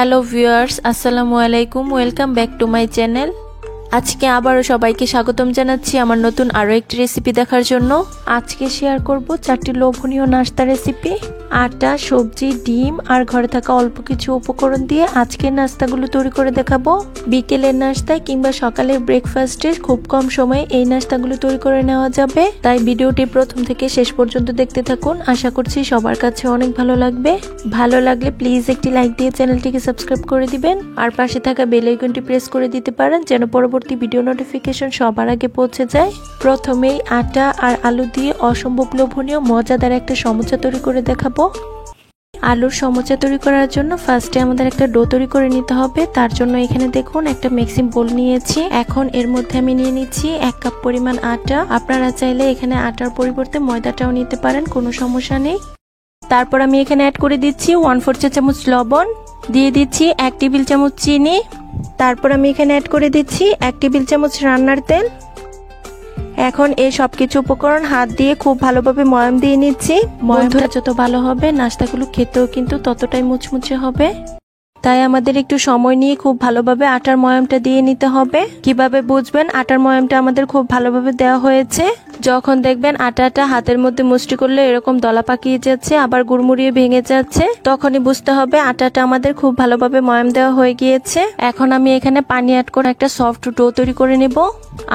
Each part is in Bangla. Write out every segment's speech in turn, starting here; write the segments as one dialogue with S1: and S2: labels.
S1: হ্যালো ভিউয়ার্স, আসসালামু আলাইকুম। Welcome back to my channel. আজকে আবারও সবাইকে স্বাগতম জানাচ্ছি আমার নতুন আরও একটি রেসিপি দেখার জন্য। আজকে শেয়ার করব 4টি লোভনীয় নাস্তা রেসিপি। আটা, সবজি, ডিম আর ঘরে থাকা অল্প কিছু উপকরণ দিয়ে আজকের নাস্তাগুলো তৈরি করে দেখাবো। বিকেলের নাস্তায় কিংবা সকালের ব্রেকফাস্টে খুব কম সময়ে এই নাস্তাগুলো তৈরি করে নেওয়া যাবে। তাই ভিডিওটি প্রথম থেকে শেষ পর্যন্ত দেখতে থাকুন। আশা করছি সবার কাছে অনেক ভালো লাগবে। ভালো লাগলে প্লিজ একটি লাইক দিয়ে চ্যানেলটিকে সাবস্ক্রাইব করে দিবেন আর পাশে থাকা বেল আইকনটি প্রেস করে দিতে পারেন যেন পরবর্তী ভিডিও নোটিফিকেশন সবার আগে পৌঁছে যায়। প্রথমেই আটা আর আলু দিয়ে অসম্ভব লোভনীয় মজাদার একটা সমোসা তৈরি করে দেখাবো। আলুর সমোসা তৈরি করার জন্য ফার্স্টে আমাদের একটা ডো তৈরি করে নিতে হবে। তার জন্য এখানে দেখুন একটা মিক্সিং বোল নিয়েছি। এখন এর মধ্যে আমি নিয়ে নিচ্ছি 1 কাপ পরিমাণ আটা। আপনারা চাইলে এখানে আটার পরিবর্তে ময়দাটাও নিতে পারেন, কোনো সমস্যা নেই। তারপর আমি এখানে অ্যাড করে দিচ্ছি 1/4 চা চামচ লবণ, দিয়ে দিচ্ছি 1 টেবিল চামচ চিনি। তারপর আমি এখানে অ্যাড করে দিচ্ছি 1 টেবিল চামচ রান্নার তেল। এখন এই সবকিছু উপকরণ হাত দিয়ে খুব ভালোভাবে ময়াম দিয়ে নিচ্ছি। ময়ামটা যত ভালো হবে নাস্তাগুলো খেতেও কিন্তু ততটাই মুচমুচে হবে। তাই আমাদের একটু সময় নিয়ে খুব ভালোভাবে আটার ময়ামটা দিয়ে নিতে হবে। কিভাবে বুঝবেন আটার ময়ামটা আমাদের খুব ভালোভাবে দেওয়া হয়েছে? যখন দেখবেন আটাটা হাতের মধ্যে মুষ্টি করলে এরকম দলা পাকিয়ে যাচ্ছে, আবার গুড়মুড়িয়ে ভেঙে যাচ্ছে, তখনই বুঝতে হবে আটাটা আমাদের খুব ভালোভাবে ময়াম দেওয়া হয়ে গিয়েছে। এখন আমি এখানে পানি অ্যাড করে একটা সফট ডো তৈরি করে নেব।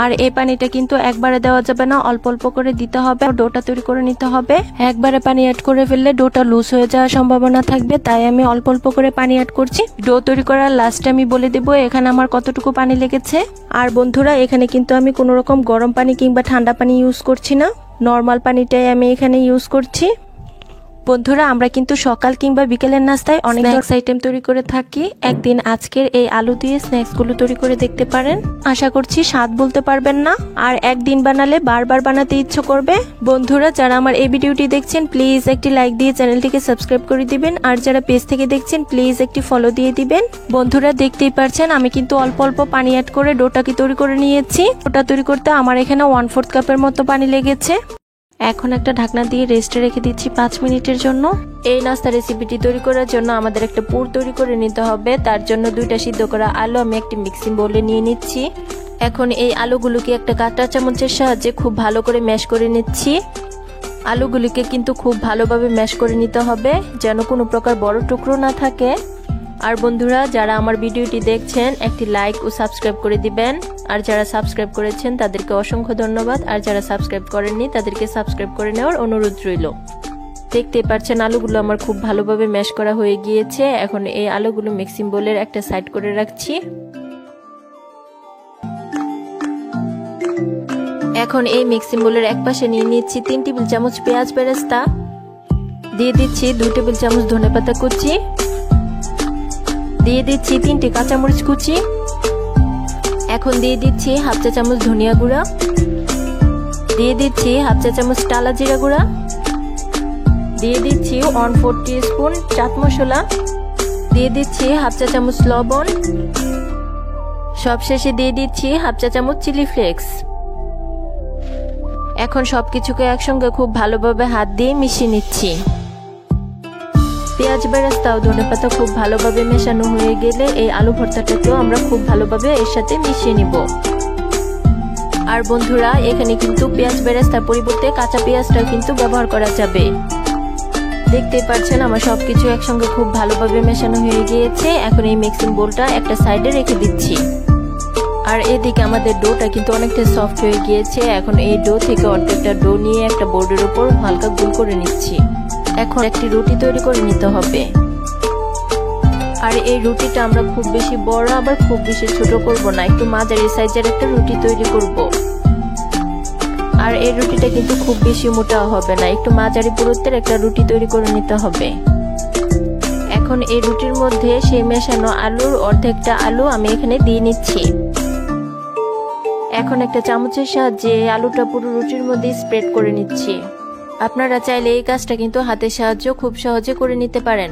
S1: আর এই পানিটা কিন্তু একবারে দেওয়া যাবে না, অল্প অল্প করে দিতে হবে। ডোটা তৈরি করে নিতে হবে। একবারে পানি অ্যাড করে ফেললে ডোটা লুজ হয়ে যাওয়ার সম্ভাবনা থাকবে, তাই আমি অল্প অল্প করে পানি অ্যাড করছি। ডো তৈরি করার লাস্টে আমি বলে দেব এখানে আমার কতটুকু পানি লেগেছে। আর বন্ধুরা, এখানে কিন্তু আমি কোনো রকম গরম পানি কিংবা ঠান্ডা পানি ইউজ করছি না, নর্মাল পানিটাই আমি এখানে ইউজ করছি। বন্ধুরা, আমরা কিন্তু সকাল কিংবা বিকেলের নাস্তায় অনেক স্ন্যাক্স আইটেম তৈরি করে থাকি। একদিন আজকের এই আলু দিয়ে স্ন্যাক্স গুলো তৈরি করে দেখতে পারেন। আশা করছি স্বাদ বলতে পারবেন না, আর একদিন বানালে বারবার বানাতে ইচ্ছে করবে। বন্ধুরা, যারা আমার এই ভিডিওটি দেখছেন প্লিজ একটি লাইক দিয়ে চ্যানেলটিকে সাবস্ক্রাইব করে দিবেন, আর যারা পেজ থেকে দেখছেন প্লিজ একটি ফলো দিয়ে দিবেন। বন্ধুরা, দেখতেই পারছেন আমি কিন্তু অল্প অল্প পানি অ্যাড করে ডোটাকে তৈরি করে নিয়েছি। ডোটা তৈরি করতে আমার এখানে 1/4 কাপের মতো পানি লেগেছে। এখন একটা ঢাকনা দিয়ে রেস্টে রেখে দিচ্ছি 5 মিনিটের জন্য। এই নাস্তা রেসিপিটি তৈরি করার জন্য আমাদের একটা পুর তৈরি করে নিতে হবে। তার জন্য 2টা সিদ্ধ করা আলু আমি একটি মিক্সিং বোলে নিয়ে নিচ্ছি। এখন এই আলুগুলোকে একটা কাঁটা চামচের সাহায্যে খুব ভালো করে ম্যাশ করে নিচ্ছি। আলুগুলিকে কিন্তু খুব ভালোভাবে ম্যাশ করে নিতে হবে যেন কোনো প্রকার বড় টুকরো না থাকে। আর বন্ধুরা, যারা আমার ভিডিওটি দেখছেন একটি লাইক ও সাবস্ক্রাইব করে দিবেন। আর যারা সাবস্ক্রাইব করেছেন তাদেরকে অসংখ্য ধন্যবাদ, আর যারা সাবস্ক্রাইব করেননি তাদেরকে সাবস্ক্রাইব করে নেওয়ার অনুরোধ রইল। দেখতেই পাচ্ছেন আলুগুলো আমার খুব ভালোভাবে ম্যাশ করা হয়ে গিয়েছে। এখন এই আলুগুলো মিক্সিং বোলের একটা সাইড করে রাখছি। এখন এই মিক্সিং বোলের এক পাশে নিয়ে নিচ্ছি 3 টেবিল চামচ পেঁয়াজ বেরেস্তা, দিয়ে দিচ্ছি 2 টেবিল চামচ ধনেপাতা কুচি, দিয়ে দিচ্ছি 3টে কাঁচামরিচ কুচি। এখন দিয়ে দিচ্ছি 1/2 চা চামচ ধনিয়া গুঁড়া, দিয়ে দিচ্ছি 1/2 চা চামচ টালা জিরা গুঁড়া, দিয়ে দিচ্ছি 1/4 টিস্পুন চাট মশলা, দিয়ে দিচ্ছি 1/2 চা চামচ লবণ, সবশেষে দিয়ে দিচ্ছি 1/2 চা চামচ চিলি ফ্লেক্স। এখন সবকিছুকে একসঙ্গে খুব ভালোভাবে হাত দিয়ে মিশিয়ে নিচ্ছি। পেঁয়াজ বেরেস্তা ও ধনেপাতা খুব ভালোভাবে মেশানো হয়ে গেলে এই আলু ভর্তাটাকেও আমরা খুব ভালোভাবে এর সাথে মিশিয়ে নিব। আর বন্ধুরা, এখানে কিন্তু পেঁয়াজ বেরেস্তার পরিবর্তে কাঁচা পেঁয়াজটা কিন্তু ব্যবহার করা যাবে। দেখতেই পাচ্ছেন আমার সবকিছু একসঙ্গে খুব ভালোভাবে মেশানো হয়ে গিয়েছে। এখন এই মিক্সিং বোলটা একটা সাইডে রেখে দিচ্ছি। আর এদিকে আমাদের ডোটা কিন্তু অনেকটা সফট হয়ে গিয়েছে। এখন এই ডো থেকে অর্ধেকটা ডো নিয়ে একটা বোর্ডের উপর হালকা গোল করে নিচ্ছি। এখন একটি রুটি তৈরি করে নিতে হবে। আর এই রুটিটা আমরা খুব বেশি বড় আবার খুব বেশি ছোট করব না, একটু মাঝারি সাইজের একটা রুটি তৈরি করব। আর এই রুটিটা কিন্তু খুব বেশি মোটা হবে না, একটু মাঝারি পুরুত্বের একটা রুটি তৈরি করে নিতে হবে। এখন এই রুটির মধ্যে সেই মেশানো আলুর অর্ধেকটা আলু আমি এখানে দিয়ে নিচ্ছি। এখন একটা চামচের সাহায্যে আলুটা পুরো রুটির মধ্যে স্প্রেড করে নিচ্ছি। আপনারা চাইলে এই কাজটা কিন্তু হাতের সাহায্যে খুব সহজে করে নিতে পারেন।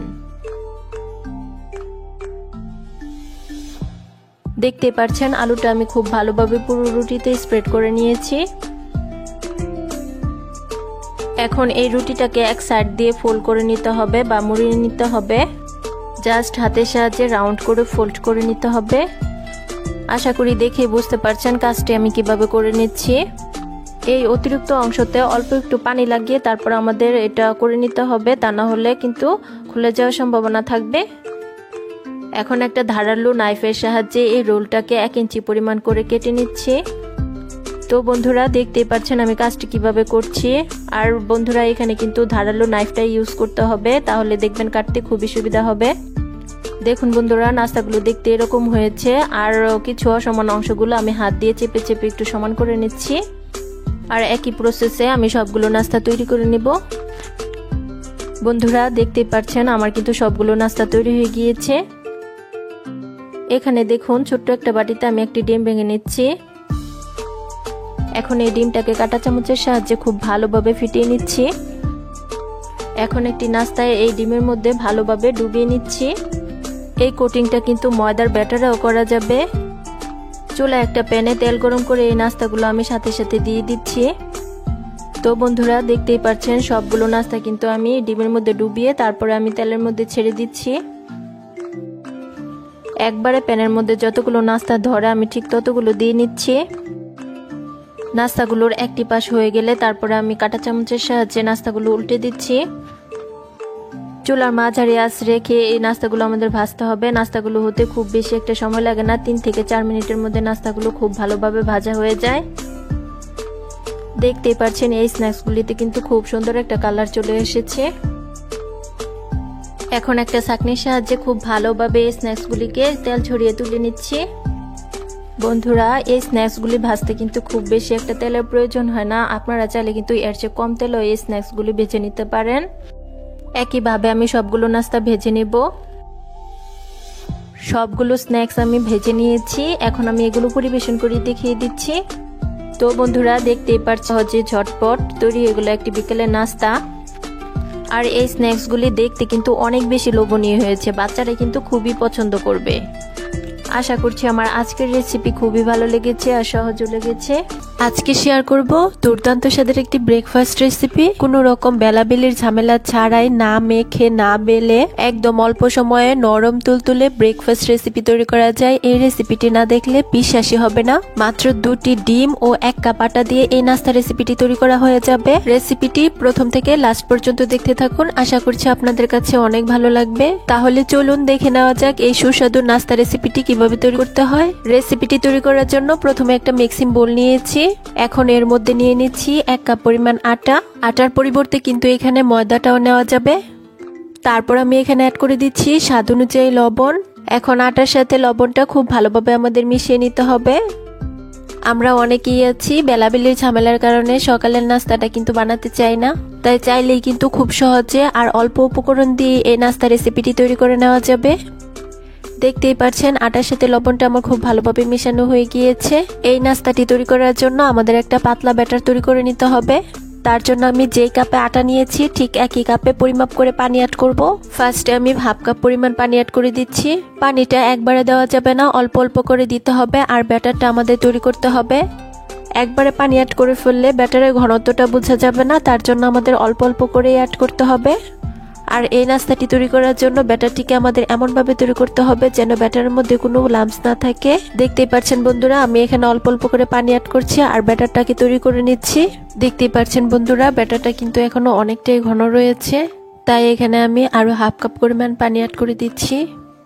S1: দেখতে পাচ্ছেন আলুটা আমি খুব ভালোভাবে পুরো রুটিতে স্প্রেড করে নিয়েছি। এখন এই রুটিটাকে এক সাইড দিয়ে ফোল্ড করে নিতে হবে বা মুড়িয়ে নিতে হবে। জাস্ট হাতের সাহায্যে রাউন্ড করে ফোল্ড করে নিতে হবে। আশা করি দেখে বুঝতে পারছেন কাজটি আমি কিভাবে করে নিচ্ছি। এই অতিরিক্ত অংশতে অল্প একটু পানি লাগিয়ে তারপর আমাদের এটা করে নিতে হবে, তা না হলে কিন্তু খুলে যাওয়ার সম্ভাবনা থাকবে। এখন একটা ধারালো নাইফের সাহায্যে এই রোলটাকে 1 ইঞ্চি পরিমাণ করে কেটে নিচ্ছি। তো বন্ধুরা দেখতেই পাচ্ছেন আমি কাজটি কিভাবে করছি। আর বন্ধুরা এখানে কিন্তু ধারালো নাইফটাই ইউজ করতে হবে, তাহলে দেখবেন কাটতে খুবই সুবিধা হবে। দেখুন বন্ধুরা নাস্তাগুলো দেখতে এরকম হয়েছে। আর কিছু অসমান অংশগুলো আমি হাত দিয়ে চেপে চেপে একটু সমান করে নিচ্ছি। আর একই প্রসেসে আমি সবগুলো নাস্তা তৈরি করে নিব। বন্ধুরা দেখতেই পাচ্ছেন আমার কিন্তু সবগুলো নাস্তা তৈরি হয়ে গিয়েছে। এখানে দেখুন ছোট্ট একটা বাটিতে আমি একটি ডিম ভেঙে নিচ্ছি। এখন এই ডিমটাকে কাঁটা চামচের সাহায্যে খুব ভালোভাবে ফিটিয়ে নিচ্ছি। এখন একটি নাস্তায় এই ডিমের মধ্যে ভালোভাবে ডুবিয়ে নিচ্ছি। এই কোটিংটা কিন্তু ময়দার ব্যাটারেও করা যাবে। চুলায় একটা প্যানে তেল গরম করে এই নাস্তাগুলো আমি সাথে সাথে দিয়ে দিচ্ছি। তো বন্ধুরা দেখতেই পাচ্ছেন সবগুলো নাস্তা কিন্তু আমি ডিমের মধ্যে ডুবিয়ে তারপরে আমি তেলের মধ্যে ছেড়ে দিচ্ছি। একবারে প্যানের মধ্যে যতগুলো নাস্তা ধরে আমি ঠিক ততগুলো দিয়ে নিচ্ছি। নাস্তাগুলোর একটি পাশ হয়ে গেলে তারপরে আমি কাঁটা চামচের সাহায্যে নাস্তাগুলো উল্টে দিচ্ছি। চুলার মাঝারি আঁচ রেখে এই নাস্তাগুলো আমাদের ভাজতে হবে। নাস্তাগুলো হতে খুব বেশি একটা সময় লাগে না, 3 থেকে 4 মিনিটের মধ্যে নাস্তাগুলো খুব ভালোভাবে ভাজা হয়ে যায়। দেখতেই পাচ্ছেন এই স্ন্যাক্সগুলিতে কিন্তু খুব সুন্দর একটা কালার চলে এসেছে। এখন একটা ছাঁকনির সাহায্যে খুব ভালোভাবে এই স্ন্যাক্সগুলিকে তেল ছড়িয়ে তুলে নিচ্ছি। বন্ধুরা এই স্ন্যাক্সগুলি ভাজতে কিন্তু খুব বেশি একটা তেলের প্রয়োজন হয় না, আপনারা চাইলে কিন্তু এর চেয়ে কম তেলেও এই স্ন্যাক্সগুলি ভেজে নিতে পারেন। একইভাবে আমি সবগুলো নাস্তা ভেজে নেব। সবগুলো স্ন্যাক্স আমি ভেজে নিয়েছি, এখন আমি এগুলো পরিবেশন করে দেখিয়ে দিচ্ছি। তো বন্ধুরা দেখতেই পাচ্ছেন সহজে ঝটপট তৈরি এগুলো একটি বিকেলের নাস্তা। আর এই স্ন্যাক্সগুলি দেখতে কিন্তু অনেক বেশি লোভনীয় হয়েছে, বাচ্চারা কিন্তু খুবই পছন্দ করবে। আশা করছি আমার আজকের রেসিপি খুবই ভালো লেগেছে আর সহজও লেগেছে। আজকে শেয়ার করব দুর্দান্ত স্বাদের একটি ব্রেকফাস্ট রেসিপি। কোনো রকম বেলাবেলির ঝামেলা ছাড়াই, না মেখে না বেলে একদম অল্প সময়ে নরম তুলতুলে ব্রেকফাস্ট রেসিপি তৈরি করা যায়। এই রেসিপিটি না দেখলে বিশ্বাসই হবে না। মাত্র 2টি ডিম ও 1 কাপ আটা দিয়ে এই নাস্তা রেসিপিটি তৈরি করা হয়ে যাবে। রেসিপিটি প্রথম থেকে লাস্ট পর্যন্ত দেখতে থাকুন, আশা করছি আপনাদের কাছে অনেক ভালো লাগবে। তাহলে চলুন দেখে নেওয়া যাক এই সুস্বাদু নাস্তা রেসিপিটি কিভাবে তৈরি করতে হয়। রেসিপিটি তৈরি করার জন্য প্রথমে একটা মিক্সিং বোল নিয়েছি। এখন এর মধ্যে নিয়ে নিচ্ছি 1 কাপ পরিমাণ আটা। আটার পরিবর্তে কিন্তু এখানে ময়দাটাও নেওয়া যাবে। তারপর আমি এখানে অ্যাড করে দিচ্ছি স্বাদ অনুযায়ী লবণ। এখন আটার সাথে লবণটা খুব ভালোভাবে আমাদের মিশিয়ে নিতে হবে। আমরা অনেকেই আছি বেলাবেলির ঝামেলার কারণে সকালের নাস্তাটা কিন্তু বানাতে চাই না, তাই চাইলেই কিন্তু খুব সহজে আর অল্প উপকরণ দিয়ে এই নাস্তা রেসিপিটি তৈরি করে নেওয়া যাবে। দেখতেই পাচ্ছেন আটার সাথে লবণটা আমার খুব ভালোভাবে মেশানো হয়ে গিয়েছে। এই নাস্তাটি তৈরি করার জন্য আমাদের একটা পাতলা ব্যাটার তৈরি করে নিতে হবে। তার জন্য আমি যেই কাপে আটা নিয়েছি ঠিক একই কাপে পরিমাপ করে পানি অ্যাড করব। ফার্স্টে আমি হাফ কাপ পরিমাণ পানি অ্যাড করে দিচ্ছি। পানিটা একবারে দেওয়া যাবে না, অল্প অল্প করে দিতে হবে আর ব্যাটারটা আমাদের তৈরি করতে হবে। একবারে পানি অ্যাড করে ফেললে ব্যাটারের ঘনত্বটা বোঝা যাবে না, তার জন্য আমাদের অল্প অল্প করে অ্যাড করতে হবে। আর এই নাস্তাটি তৈরি করার জন্য ব্যাটারটিকে আমাদের এমনভাবে তৈরি করতে হবে যেন ব্যাটারের মধ্যে কোনো লাম্পস না থাকে। দেখতেই পাচ্ছেন বন্ধুরা আমি এখানে অল্প অল্প করে পানি অ্যাড করছি আর ব্যাটারটাকে তৈরি করে নিচ্ছি। দেখতেই পাচ্ছেন বন্ধুরা ব্যাটারটা কিন্তু এখনো অনেকটাই ঘন রয়েছে, তাই এখানে আমি আরো হাফ কাপ পরিমাণ পানি অ্যাড করে দিচ্ছি।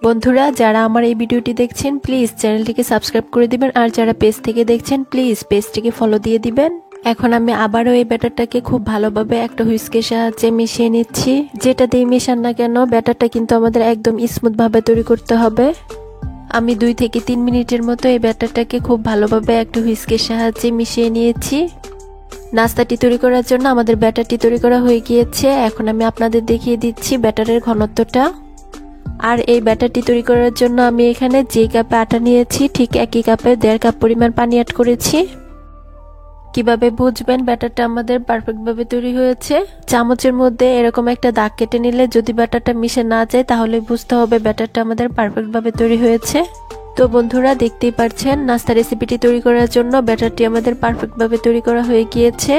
S1: বন্ধুরা যারা আমার এই ভিডিওটি দেখছেন প্লিজ চ্যানেলটিকে সাবস্ক্রাইব করে দিবেন, আর যারা পেজ থেকে দেখছেন প্লিজ পেজটিকে ফলো দিয়ে দিবেন। এখন আমি আবারও এই ব্যাটারটাকে খুব ভালোভাবে একটা হুইস্কের সাহায্যে মিশিয়ে নিচ্ছি। যেটা দিয়ে মেশান না কেন ব্যাটারটা কিন্তু আমাদের একদম স্মুথ ভাবে তৈরি করতে হবে। আমি 2 থেকে 3 মিনিটের মতো এই ব্যাটারটাকে খুব ভালোভাবে একটা হুইস্কের সাহায্যে মিশিয়ে নিয়েছি। নাস্তাটি তৈরি করার জন্য আমাদের ব্যাটারটি তৈরি করা হয়ে গিয়েছে। এখন আমি আপনাদের দেখিয়ে দিচ্ছি ব্যাটারের ঘনত্বটা। আর এই ব্যাটারটি তৈরি করার জন্য আমি এখানে যে কাপে আটা নিয়েছি ঠিক একই কাপে 1.5 কাপ পরিমাণ পানি অ্যাড করেছি। কিভাবে বুঝবেন ব্যাটারটা আমাদের পারফেক্ট ভাবে তৈরি হয়েছে? চামচের মধ্যে এরকম একটা দাগ কেটে নিলে যদি ব্যাটারটা মিশে না যায় তাহলে বুঝতে হবে ব্যাটারটা আমাদের পারফেক্ট ভাবে তৈরি হয়েছে। তো বন্ধুরা দেখতেই পাচ্ছেন নাস্তা রেসিপিটি তৈরি করার জন্য ব্যাটারটি আমাদের পারফেক্ট ভাবে তৈরি করা হয়ে গিয়েছে।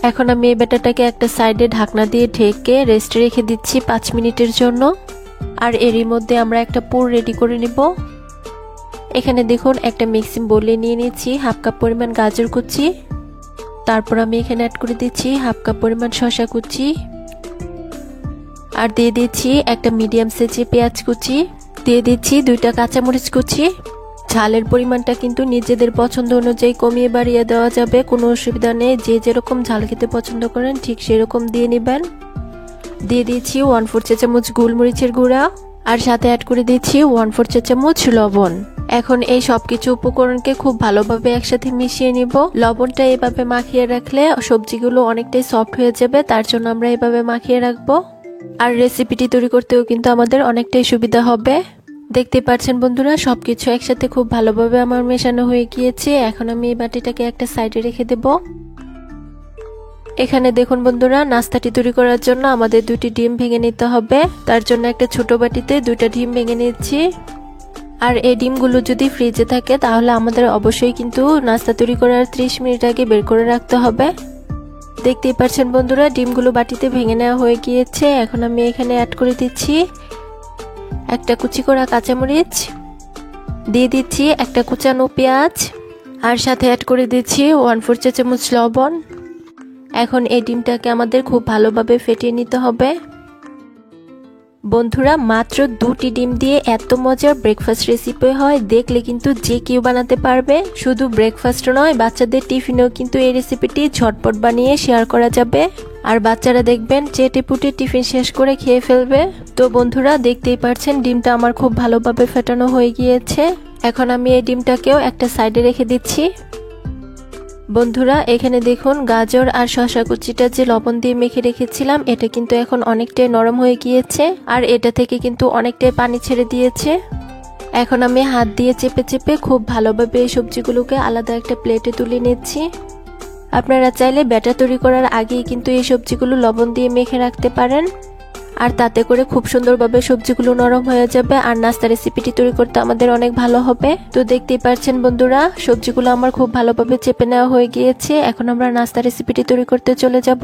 S1: এখন আমি এই ব্যাটারটাকে একটা সাইডে ঢাকনা দিয়ে ঢেকে রেস্টে রেখে দিচ্ছি 5 মিনিটের জন্য। আর এরই মধ্যে আমরা একটা পুর রেডি করে নিব। এখানে দেখুন একটা মিক্সিং বোলে নিয়ে নিচ্ছি হাফ কাপ পরিমাণ গাজর কুচি, তারপর আমি এখানে অ্যাড করে দিচ্ছি হাফ কাপ পরিমাণ শসা কুচি, আর দিয়ে দিচ্ছি একটা মিডিয়াম সাইজের পেঁয়াজ কুচি, দিয়ে দিচ্ছি 2টা কাঁচামরিচ কুচি। ঝালের পরিমাণটা কিন্তু নিজেদের পছন্দ অনুযায়ী কমিয়ে বাড়িয়ে দেওয়া যাবে, কোনো অসুবিধা নেই। যে যেরকম ঝাল খেতে পছন্দ করেন ঠিক সেরকম দিয়ে নেবেন। দিয়ে দিচ্ছি 1/4 চা চামচ গোলমরিচের গুঁড়া, আর সাথে অ্যাড করে দিচ্ছি 1/4 চা চামচ লবণ। এখন এই সবকিছু উপকরণকে খুব ভালোভাবে একসাথে মিশিয়ে নিব। লবণটা এভাবে মাখিয়ে রাখলে সবজিগুলো অনেকটাই সফট হয়ে যাবে, তার জন্য আমরা এভাবে মাখিয়ে রাখবো। আর রেসিপিটি তৈরি করতেও কিন্তু আমাদের অনেকটাই সুবিধা হবে। দেখতে পাচ্ছেন বন্ধুরা, সবকিছু একসাথে খুব ভালোভাবে আমার মেশানো হয়ে গিয়েছে। এখন আমি এই বাটিটাকে একটা সাইডে রেখে দেব। এখানে দেখুন বন্ধুরা, নাস্তাটি তৈরি করার জন্য আমাদের 2টি ডিম ভেঙে নিতে হবে। তার জন্য একটা ছোট বাটিতে 2টা ডিম ভেঙে নিচ্ছি। আর এই ডিমগুলো যদি ফ্রিজে থাকে তাহলে আমাদের অবশ্যই কিন্তু নাস্তা তৈরি করার 30 মিনিট আগে বের করে রাখতে হবে। দেখতেই পাচ্ছেন বন্ধুরা, ডিমগুলো বাটিতে ভেঙে নেওয়া হয়ে গিয়েছে। এখন আমি এখানে অ্যাড করে দিচ্ছি একটা কুচি করা কাঁচামরিচ, দিয়ে দিচ্ছি একটা কুচানো পেঁয়াজ, আর সাথে অ্যাড করে দিচ্ছি 1/4 চা চামচ লবণ। এখন এই ডিমটাকে আমাদের খুব ভালোভাবে ফেটিয়ে নিতে হবে। বন্ধুরা, মাত্র 2টি ডিম দিয়ে এত মজার ব্রেকফাস্ট রেসিপি হয়, দেখলে কিন্তু যে কেউ বানাতে পারবে। শুধু ব্রেকফাস্ট নয়, বাচ্চাদের টিফিনেও কিন্তু এই রেসিপিটি ঝটপট বানিয়ে শেয়ার করা যাবে। আর বাচ্চারা দেখবেন চেটেপুটে টিফিন শেষ করে খেয়ে ফেলবে। তো বন্ধুরা, দেখতেই পাচ্ছেন ডিমটা আমার খুব ভালোভাবে ফেটানো হয়ে গিয়েছে। এখন আমি এই ডিমটাকেও একটা সাইডে রেখে দিচ্ছি। বন্ধুরা, এখানে দেখুন গাজর আর শসা কুচিটা যে লবণ দিয়ে মেখে রেখেছিলাম, এটা কিন্তু এখন অনেকটাই নরম হয়ে গিয়েছে, আর এটা থেকে কিন্তু অনেকটাই পানি ছেড়ে দিয়েছে। এখন আমি হাত দিয়ে চেপে চেপে খুব ভালোভাবে এই সবজিগুলোকে আলাদা একটা প্লেটে তুলে নিচ্ছি। আপনারা চাইলে ব্যাটার তৈরি করার আগেই কিন্তু এই সবজিগুলো লবণ দিয়ে মেখে রাখতে পারেন, আর তাতে করে খুব সুন্দরভাবে সবজিগুলো নরম হয়ে যাবে, আর নাস্তা রেসিপিটি তৈরি করতে আমাদের অনেক ভালো হবে। তো দেখতেই পাচ্ছেন বন্ধুরা, সবজিগুলো আমার খুব ভালোভাবে চেপে নেওয়া হয়ে গিয়েছে। এখন আমরা নাস্তা রেসিপিটি তৈরি করতে চলে যাব।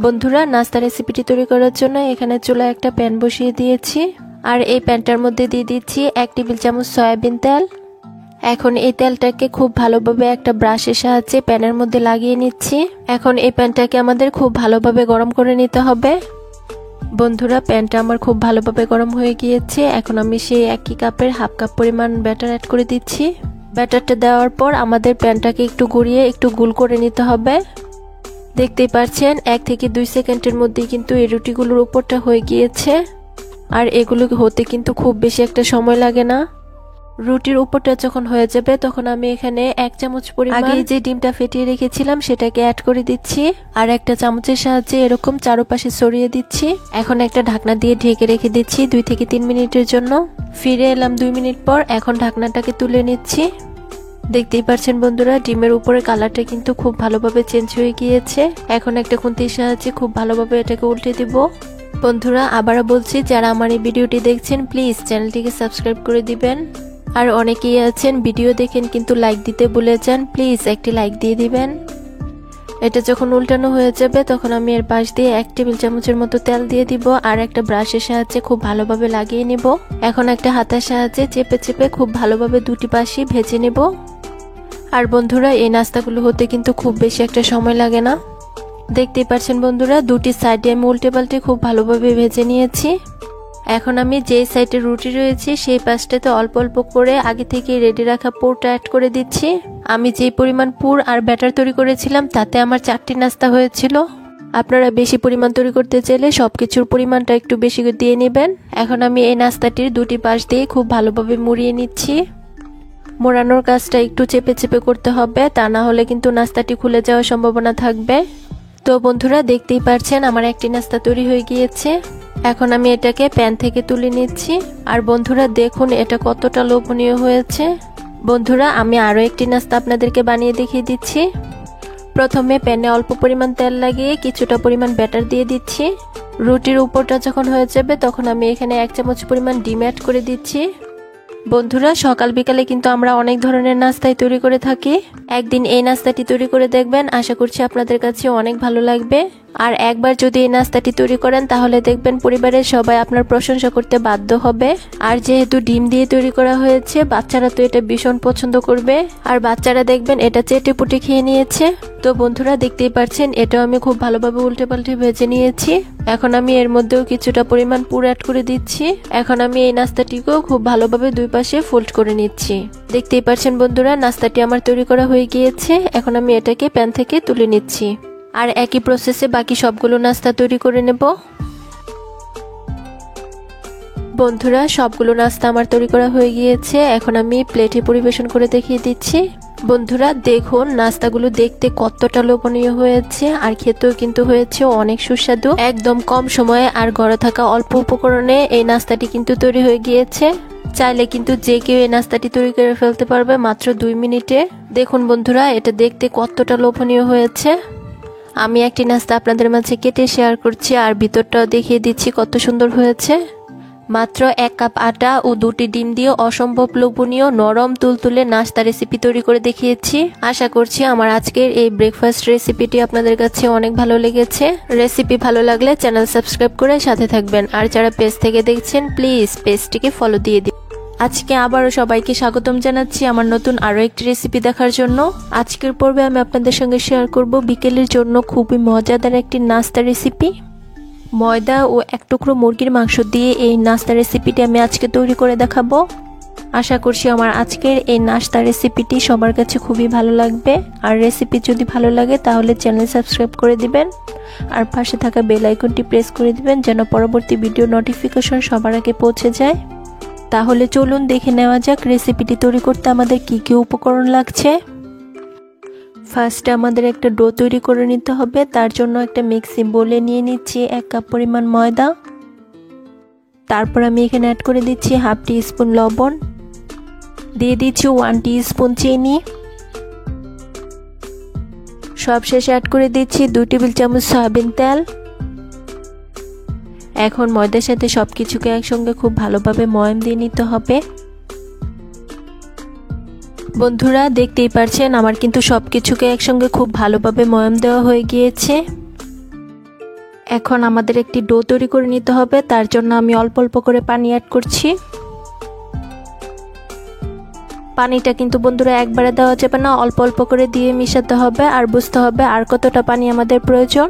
S1: বন্ধুরা, নাস্তা রেসিপিটি তৈরি করার জন্য এখানে চুলায় একটা প্যান বসিয়ে দিয়েছি, আর এই প্যানটার মধ্যে দিয়ে দিচ্ছি 1 টেবিল চামচ সয়াবিন তেল। এখন এই তেলটাকে খুব ভালোভাবে একটা ব্রাশের সাহায্যে প্যানের মধ্যে লাগিয়ে নিচ্ছি। এখন এই প্যানটাকে আমাদের খুব ভালোভাবে গরম করে নিতে হবে। বন্ধুরা, প্যানটা আমার খুব ভালোভাবে গরম হয়ে গিয়েছে। এখন আমি সেই একই কাপের হাফ কাপ পরিমাণ ব্যাটার অ্যাড করে দিচ্ছি। ব্যাটারটা দেওয়ার পর আমাদের প্যানটাকে একটু ঘুরিয়ে একটু গোল করে নিতে হবে। দেখতেই পাচ্ছেন 1 থেকে 2 সেকেন্ডের মধ্যেই কিন্তু এই রুটিগুলোর উপরটা হয়ে গিয়েছে, আর এগুলো হতে কিন্তু খুব বেশি একটা সময় লাগে না। রুটির উপরটা যখন হয়ে যাবে তখন আমি এখানে 1 চামচ পরিমাণ আগে যে ডিমটা ফেটিয়ে রেখেছিলাম সেটাকে অ্যাড করে দিচ্ছি, আর একটা চামচের সাহায্যে এরকম চারপাশে ছড়িয়ে দিচ্ছি। এখন একটা ঢাকনা দিয়ে ঢেকে রেখে দিচ্ছি 2 থেকে 3 মিনিটের জন্য। ফিরে এলাম 2 মিনিট পর। এখন ঢাকনাটাকে তুলে নিচ্ছি। দেখতেই পাচ্ছেন বন্ধুরা, ডিমের উপরের কালারটা কিন্তু খুব ভালোভাবে চেঞ্জ হয়ে গিয়েছে। এখন একটা খুন্তির সাহায্যে খুব ভালোভাবে এটাকে উল্টে দিব। বন্ধুরা, আবারও বলছি, যারা আমার এই ভিডিওটি দেখছেন প্লিজ চ্যানেলটিকে সাবস্ক্রাইব করে দিবেন। আর অনেকেই আছেন ভিডিও দেখেন কিন্তু লাইক দিতে ভুলে যান, প্লিজ একটি লাইক দিয়ে দিবেন। এটা যখন উল্টানো হয়ে যাবে তখন আমি এর পাশ দিয়ে 1 টেবিল চামচের মতো তেল দিয়ে দিব, আর একটা ব্রাশের সাহায্যে খুব ভালোভাবে লাগিয়ে নিব। এখন একটা হাতের সাহায্যে চেপে চেপে খুব ভালোভাবে 2টি পাশই ভেজে নেব। আর বন্ধুরা, এই নাস্তাগুলো হতে কিন্তু খুব বেশি একটা সময় লাগে না। দেখতেই পাচ্ছেন বন্ধুরা, 2টি সাইডে আমি উল্টে পাল্টে খুব ভালোভাবে ভেজে নিয়েছি। এখন আমি যেই সাইডে রুটি রয়েছে সেই পাশটাতে অল্প অল্প করে আগে থেকে রেডি রাখা পুরটা অ্যাড করে দিচ্ছি। আমি যেই পরিমাণ পুর আর ব্যাটার তৈরি করেছিলাম তাতে আমার 4টি নাস্তা হয়েছিল। আপনারা বেশি পরিমাণ তৈরি করতে চাইলে সবকিছুর পরিমাণটা একটু বেশি দিয়ে নেবেন। এখন আমি এই নাস্তাটির 2টি পাশ দিয়ে খুব ভালোভাবে মুড়িয়ে নিচ্ছি। মোড়ানোর কাজটা একটু চেপে চেপে করতে হবে, তা না হলে কিন্তু নাস্তাটি খুলে যাওয়ার সম্ভাবনা থাকবে। তো বন্ধুরা, দেখতেই পাচ্ছেন আমার একটি নাস্তা তৈরি হয়ে গিয়েছে। এখন আমি এটাকে প্যান থেকে তুলে নিচ্ছি। আর বন্ধুরা দেখুন এটা কতটা লোভনীয় হয়েছে। বন্ধুরা, আমি আরও একটি নাস্তা আপনাদেরকে বানিয়ে দেখিয়ে দিচ্ছি। প্রথমে প্যানে অল্প পরিমাণ তেল লাগিয়ে কিছুটা পরিমাণ ব্যাটার দিয়ে দিচ্ছি। রুটির উপরটা যখন হয়ে যাবে তখন আমি এখানে 1 চামচ পরিমাণ ডিম অ্যাড করে দিচ্ছি। বন্ধুরা, সকাল বিকালে কিন্তু আমরা অনেক ধরনের নাস্তাই তৈরি করে থাকি। একদিন এই নাস্তাটি তৈরি করে দেখবেন, আশা করছি আপনাদের কাছে অনেক ভালো লাগবে। আর একবার যদি এই নাস্তাটি তৈরি করেন তাহলে দেখবেন পরিবারের সবাই আপনার প্রশংসা করতে বাধ্য হবে। আর যেহেতু ডিম দিয়ে তৈরি করা হয়েছে, বাচ্চারা তো এটা ভীষণ পছন্দ করবে। আর বাচ্চারা দেখবেন এটা চেটেপুটে খেয়ে নিয়েছে। তো বন্ধুরা দেখতেই পাচ্ছেন, এটাও আমি খুব ভালোভাবে উল্টে পাল্টে ভেজে নিয়েছি। এখন আমি এর মধ্যেও কিছুটা পরিমাণ পুর অ্যাড করে দিচ্ছি। এখন আমি এই নাস্তাটিকেও খুব ভালোভাবে দুই পাশে ফোল্ড করে নিচ্ছি। দেখতেই পাচ্ছেন বন্ধুরা, নাস্তাটি আমার তৈরি করা হয়ে গিয়েছে। এখন আমি এটাকে প্যান থেকে তুলে নিচ্ছি। আর একই প্রসেসে বাকি সবগুলো নাস্তা তৈরি করে নেব। বন্ধুরা সবগুলো নাস্তা আমার তৈরি করা হয়ে গিয়েছে। এখন আমি প্লেটে পরিবেশন করে দেখিয়ে দিচ্ছি। বন্ধুরা দেখুন, নাস্তাগুলো দেখতে কতটা লোভনীয় হয়েছে আর খেতেও কিন্তু হয়েছে অনেক সুস্বাদু। একদম কম সময়ে আর ঘরে থাকা অল্প উপকরণে এই নাস্তাটি কিন্তু তৈরি হয়ে গিয়েছে। চাইলে কিন্তু যে কেউ এই নাস্তাটি তৈরি করে ফেলতে পারবে মাত্র 2 মিনিটে। দেখুন বন্ধুরা, এটা দেখতে কতটা লোভনীয় হয়েছে। আমি একটি নাস্তা আপনাদের মাঝে কেটে শেয়ার করছি আর ভিতরটাও দেখিয়ে দিচ্ছি কত সুন্দর হয়েছে। মাত্র 1 কাপ আটা ও 2টি ডিম দিয়ে অসম্ভব লোভনীয় নরম তুলতুলে নাস্তা রেসিপি তৈরি করে দেখিয়েছি। আশা করছি আমার আজকের এই ব্রেকফাস্ট রেসিপিটি আপনাদের কাছে অনেক ভালো লেগেছে। রেসিপি ভালো লাগলে চ্যানেল সাবস্ক্রাইব করে সাথে থাকবেন। আর যারা পেজ থেকে দেখছেন প্লিজ পেজটিকে ফলো দিয়ে দিন। আজকে আবারও সবাইকে স্বাগতম জানাচ্ছি আমার নতুন আরো একটি রেসিপি দেখার জন্য। আজকের পর্বে আমি আপনাদের সঙ্গে শেয়ার করব বিকেলের জন্য খুবই মজাদার একটি নাস্তা রেসিপি। ময়দা ও 1 টুকরো মুরগির মাংস দিয়ে এই নাস্তা রেসিপিটি আমি আজকে তৈরি করে দেখাবো। আশা করছি আমার আজকের এই নাস্তা রেসিপিটি সবার কাছে খুবই ভালো লাগবে। আর রেসিপি যদি ভালো লাগে তাহলে চ্যানেল সাবস্ক্রাইব করে দিবেন আর পাশে থাকা বেল আইকনটি প্রেস করে দিবেন যেন পরবর্তী ভিডিও নোটিফিকেশন সবার আগে পৌঁছে যায়। তাহলে চলুন দেখে নেওয়া যাক রেসিপিটি তৈরি করতে আমাদের কি কি উপকরণ লাগছে। ফার্স্টে আমাদের একটা ডো তৈরি করে নিতে হবে। তার জন্য একটা মিক্সি বোলে নিয়ে নিচ্ছি 1 কাপ পরিমাণ ময়দা। তারপর আমি এখানে অ্যাড করে দিচ্ছি 1/2 টিস্পুন লবণ, দিয়ে দিচ্ছি 1 টিস্পুন চিনি, সবশেষে অ্যাড করে দিচ্ছি 2 টেবিল চামচ সয়াবিন তেল। এখন ময়দার সাথে সবকিছুকে একসঙ্গে খুব ভালোভাবে ময়াম দিয়ে নিতে হবে। বন্ধুরা দেখতেই পাচ্ছেন আমার কিন্তু সবকিছুকে একসঙ্গে খুব ভালোভাবে ময়াম দেওয়া হয়ে গিয়েছে। এখন আমাদের একটি ডো তৈরি করে নিতে হবে। তার জন্য আমি অল্প অল্প করে পানি অ্যাড করছি। পানিটা কিন্তু বন্ধুরা একবারে দেওয়া যাবে না, অল্প অল্প করে দিয়ে মিশাতে হবে আর বুঝতে হবে আর কতটা পানি আমাদের প্রয়োজন।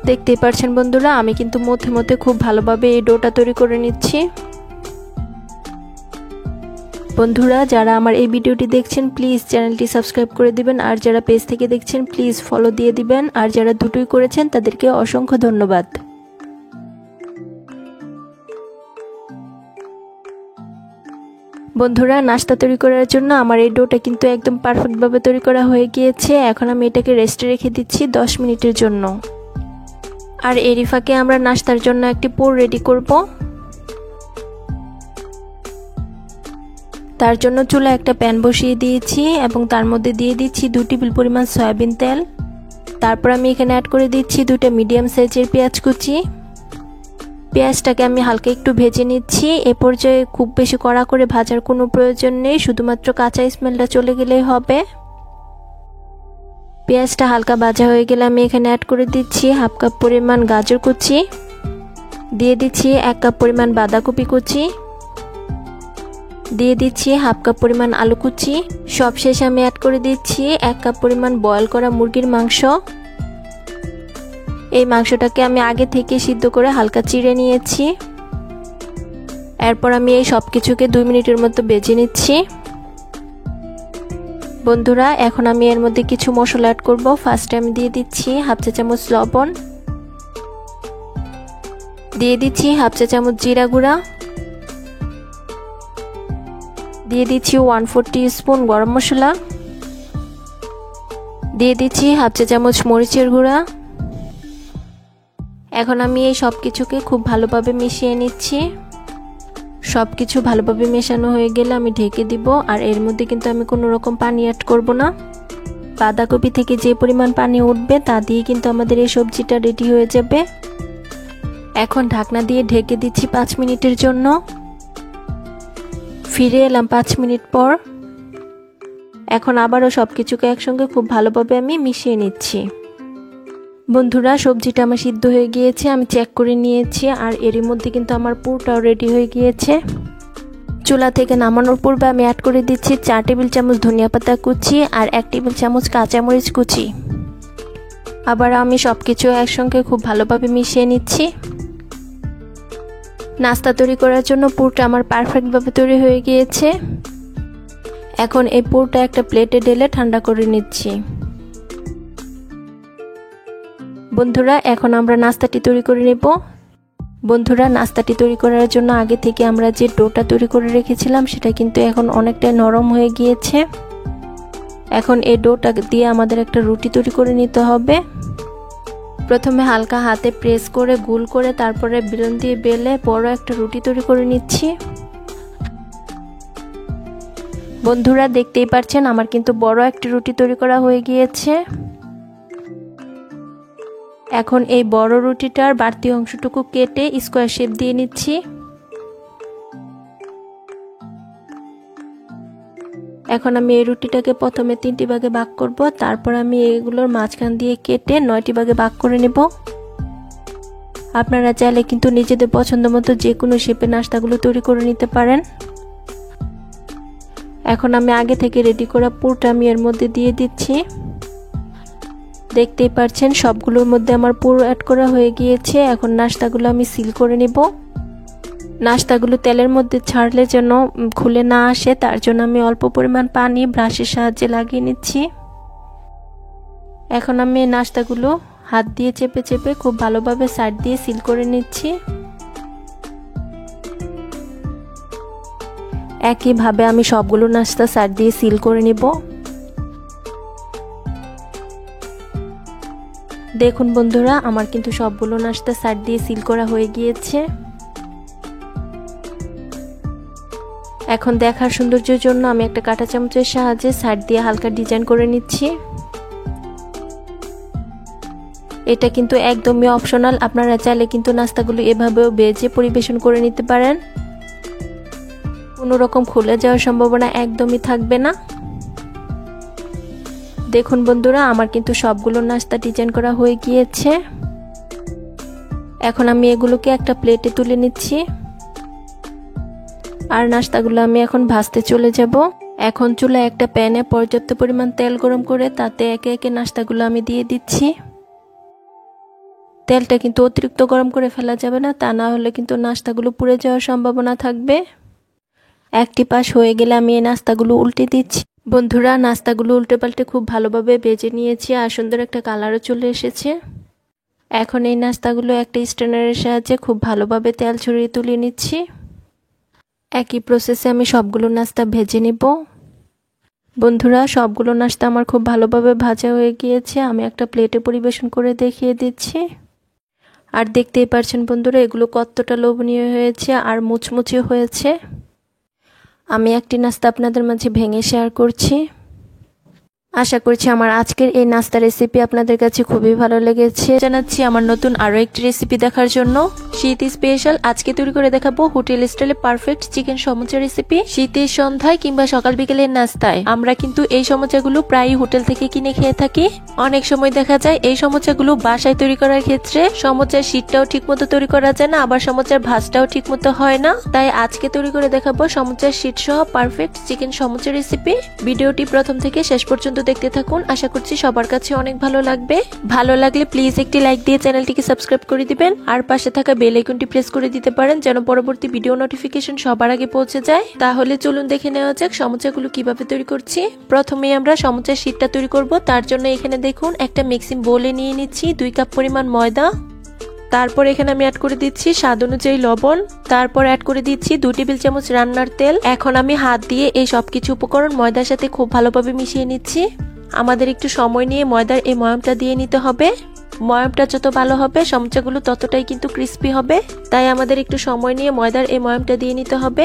S1: দেখতেই পাচ্ছেন বন্ধুরা, আমি কিন্তু মধ্যে মধ্যে খুব ভালোভাবে এই ডোটা তৈরি করে নিচ্ছি। বন্ধুরা যারা আমার এই ভিডিওটি দেখছেন প্লিজ চ্যানেলটি সাবস্ক্রাইব করে দিবেন আর যারা পেজ থেকে দেখছেন প্লিজ ফলো দিয়ে দিবেন আর যারা দুটোই করেছেন তাদেরকে অসংখ্য ধন্যবাদ। বন্ধুরা নাস্তা তৈরি করার জন্য আমার এই ডোটা কিন্তু একদম পারফেক্টভাবে তৈরি করা হয়ে গিয়েছে। এখন আমি এটাকে রেস্টে রেখে দিচ্ছি 10 মিনিটের জন্য। আর এরই ফাঁকে আমরা নাস্তার জন্য একটি পুর রেডি করব। তার জন্য চুলায় একটা প্যান বসিয়ে দিয়েছি এবং তার মধ্যে দিয়ে দিচ্ছি 2 টেবিল পরিমাণ সয়াবিন তেল। তারপর আমি এখানে অ্যাড করে দিচ্ছি 2টা মিডিয়াম সাইজের পেঁয়াজ কুচি। পেঁয়াজটাকে আমি হালকা একটু ভেজে নিচ্ছি। এ পর্যায়ে খুব বেশি কড়া করে ভাজার কোনো প্রয়োজন নেই, শুধুমাত্র কাঁচা স্মেলটা চলে গেলেই হবে। পেঁয়াজটা হালকা ভাজা হয়ে গেলে আমি এখানে অ্যাড করে দিচ্ছি 1/2 কাপ পরিমাণ গাজর কুচি, দিয়ে দিচ্ছি 1 কাপ পরিমাণ বাঁধাকপি কুচি, দিয়ে দিচ্ছি 1/2 কাপ পরিমাণ আলু কুচি। সবশেষে আমি অ্যাড করে দিচ্ছি 1 কাপ পরিমাণ বয়েল করা মুরগির মাংস। এই মাংসটাকে আমি আগে থেকে সিদ্ধ করে হালকা চিড়ে নিয়েছি। এরপর আমি এই সব কিছুকে 2 মিনিটের মতো ভেজে নিচ্ছি। বন্ধুরা এখন আমি এর মধ্যে কিছু মশলা অ্যাড করব। ফার্স্টে আমি দিয়ে দিচ্ছি 1/2 চা চামচ লবণ, দিয়ে দিচ্ছি 1/2 চা চামচ জিরা গুঁড়া, দিয়ে দিচ্ছি 1/4 টিস্পুন গরম মশলা, দিয়ে দিচ্ছি 1/2 চা চামচ মরিচের গুঁড়া। এখন আমি এই সব কিছুকে খুব ভালোভাবে মিশিয়ে নিচ্ছি। সবকিছু ভালোভাবে মেশানো হয়ে গেলে আমি ঢেকে দিব। আর এর মধ্যে কিন্তু আমি কোনো রকম পানি অ্যাড করব না। বাঁধাকপি থেকে যে পরিমাণ পানি উঠবে তা দিয়ে কিন্তু আমাদের এই সবজিটা রেডি হয়ে যাবে। এখন ঢাকনা দিয়ে ঢেকে দিচ্ছি 5 মিনিটের জন্য। ফিরে এলাম 5 মিনিট পর। এখন আবারও সবকিছুকে একসঙ্গে খুব ভালোভাবে আমি মিশিয়ে নিচ্ছি। বন্ধুরা, সবজিটা আমার সিদ্ধ হয়ে গিয়েছে, আমি চেক করে নিয়েছি। আর এরই মধ্যে কিন্তু আমার পুরটাও রেডি হয়ে গিয়েছে। চুলা থেকে নামানোর পূর্বে আমি অ্যাড করে দিচ্ছি 4 টেবিল চামচ ধনিয়া পাতা কুচি আর 1 টেবিল চামচ কাঁচামরিচ কুচি। আবার আমি সবকিছু একসঙ্গে খুব ভালোভাবে মিশিয়ে নিচ্ছি। নাস্তা তৈরি করার জন্য পুরটা আমার পারফেক্টভাবে তৈরি হয়ে গিয়েছে। এখন এই পুরটা একটা প্লেটে ঢেলে ঠান্ডা করে নিচ্ছি। বন্ধুরা, এখন আমরা নাস্তাটি তৈরি করে নেব। বন্ধুরা, নাস্তাটি তৈরি করার জন্য আগে থেকে আমরা যে ডোটা তৈরি করে রেখেছিলাম সেটা কিন্তু এখন অনেকটাই নরম হয়ে গিয়েছে। এখন এই ডোটা দিয়ে আমাদের একটা রুটি তৈরি করে নিতে হবে। প্রথমে হালকা হাতে প্রেস করে গোল করে তারপরে বেলন দিয়ে বেলে বড় একটা রুটি তৈরি করে নিচ্ছি। বন্ধুরা, দেখতেই পাচ্ছেন আমার কিন্তু বড় একটা রুটি তৈরি করা হয়ে গিয়েছে। এখন এই বড় রুটিটার বাড়তি অংশটুকু কেটে স্কোয়ার শেপ দিয়ে নিচ্ছি। এখন আমি এই রুটিটাকে প্রথমে 3টি ভাগে ভাগ করব, তারপর আমি এগুলোর মাঝখান দিয়ে কেটে 9টি ভাগে ভাগ করে নেব। আপনারা চাইলে কিন্তু নিজেদের পছন্দ মতো যে কোনো শেপে নাস্তাগুলো তৈরি করে নিতে পারেন। এখন আমি আগে থেকে রেডি করা পুরটা আমি এর মধ্যে দিয়ে দিচ্ছি। দেখতেই পাচ্ছেন সবগুলোর মধ্যে আমার পুর অ্যাড করা হয়ে গিয়েছে। এখন নাস্তাগুলো আমি সিল করে নেব। নাস্তাগুলো তেলের মধ্যে ছাড়লে যেন খুলে না আসে তার জন্য আমি অল্প পরিমাণ পানি ব্রাশের সাহায্যে লাগিয়ে নিচ্ছি। এখন আমি নাস্তাগুলো হাত দিয়ে চেপে চেপে খুব ভালোভাবে সাইড দিয়ে সিল করে নিচ্ছি। একইভাবে আমি সবগুলো নাস্তা সাইড দিয়ে সিল করে নিব। দেখুন বন্ধুরা, আমার কিন্তু সবগুলো নাস্তা সাইড দিয়ে সিল করা হয়ে গিয়েছে। এখন দেখার সৌন্দর্যের জন্য আমি একটা কাঁটা চামচের সাহায্যে সাইড দিয়ে হালকা ডিজাইন করে নিচ্ছি। এটা কিন্তু একদমই অপশনাল, আপনারা চাইলে কিন্তু নাস্তাগুলো এভাবেও ভেজে পরিবেশন করে নিতে পারেন। কোনো রকম খুলে যাওয়ার সম্ভাবনা একদমই থাকবে না। দেখুন বন্ধুরা, আমার কিন্তু সবগুলো নাস্তা ডিজাইন করা হয়ে গিয়েছে। এখন আমি এগুলোকে একটা প্লেটে তুলে নিচ্ছি। আর নাস্তাগুলো আমি এখন ভাজতে চলে যাব। এখন চুলায় একটা প্যানে পর্যাপ্ত পরিমাণ তেল গরম করে তাতে একে একে নাস্তাগুলো আমি দিয়ে দিচ্ছি। তেলটা কিন্তু অতিরিক্ত গরম করে ফেলা যাবে না, তা না হলে কিন্তু নাস্তাগুলো পুড়ে যাওয়ার সম্ভাবনা থাকবে। একটি পাশ হয়ে গেলে আমি এই নাস্তাগুলো উল্টে দিচ্ছি। বন্ধুরা, নাস্তাগুলো উল্টে পাল্টে খুব ভালোভাবে ভেজে নিয়েছি আর সুন্দর একটা কালারও চলে এসেছে। এখন এই নাস্তাগুলো একটা স্ট্রেনারের সাহায্যে খুব ভালোভাবে তেল ছড়িয়ে তুলে নিচ্ছি। একই প্রসেসে আমি সবগুলো নাস্তা ভেজে নিব। বন্ধুরা, সবগুলো নাস্তা আমার খুব ভালোভাবে ভাজা হয়ে গিয়েছে। আমি একটা প্লেটে পরিবেশন করে দেখিয়ে দিচ্ছি। আর দেখতেই পাচ্ছেন বন্ধুরা, এগুলো কতটা লোভনীয় হয়েছে আর মুচমুচে হয়েছে। আমি একটি নাস্তা আপনাদের মাঝে ভেঙে শেয়ার করছি। আশা করছি আমার আজকের এই নাস্তা রেসিপি আপনাদের কাছে খুবই ভালো লেগেছে। জানাচ্ছি আমার নতুন আরো একটি রেসিপি দেখার জন্য। শীত স্পেশাল আজকে তৈরি করে দেখাবো হোটেল স্টাইলে পারফেক্ট চিকেন সমোচা রেসিপি। শীতের সন্ধ্যায় কিংবা সকাল বিকেলের নাস্তায় আমরা কিন্তু এই সমোচাগুলো প্রায়ই হোটেল থেকে কিনে খেয়ে থাকি। অনেক সময় দেখা যায় এই সমোচাগুলো বাসায় তৈরি করার ক্ষেত্রে সমোচার শীতটাও ঠিকমতো তৈরি করা যায় না, আবার সমোচার ভাজটাও ঠিকমতো হয় না। তাই আজকে তৈরি করে দেখাবো সমোচার শীত সহ পারফেক্ট চিকেন সমোচা রেসিপি। ভিডিওটি প্রথম থেকে শেষ পর্যন্ত দেখতে থাকুন। আশা করছি সবার কাছে অনেক ভালো লাগবে। ভালো লাগলে প্লিজ একটি লাইক দিয়ে চ্যানেলটিকে সাবস্ক্রাইব করে দিবেন আর পাশে থাকা বেল আইকনটি প্রেস করে দিতে পারেন যেন পরবর্তী ভিডিও নোটিফিকেশন সবার আগে পৌঁছে যায়। তাহলে চলুন দেখে নেওয়া যাক সমোচাগুলো কিভাবে তৈরি করছি। প্রথমে আমরা সমোচার শীতটা তৈরি করব। তার জন্য এখানে দেখুন একটা মিক্সিং বোলে নিয়ে নিচ্ছি 2 কাপ পরিমাণ ময়দা। তারপর এখানে আমি অ্যাড করে দিচ্ছি স্বাদ অনুযায়ী লবণ। তারপর অ্যাড করে দিচ্ছি 2 টেবিল চামচ রান্নার তেল। এখন আমি হাত দিয়ে এই সবকিছু উপকরণ ময়দার সাথে খুব ভালোভাবে মিশিয়ে নিচ্ছি। আমাদের একটু সময় নিয়ে ময়দার এই ময়ামটা দিয়ে নিতে হবে। ময়ামটা যত ভালো হবে সমোসাগুলো ততটাই কিন্তু ক্রিস্পি হবে। তাই আমাদের একটু সময় নিয়ে ময়দার এই ময়ামটা দিয়ে নিতে হবে।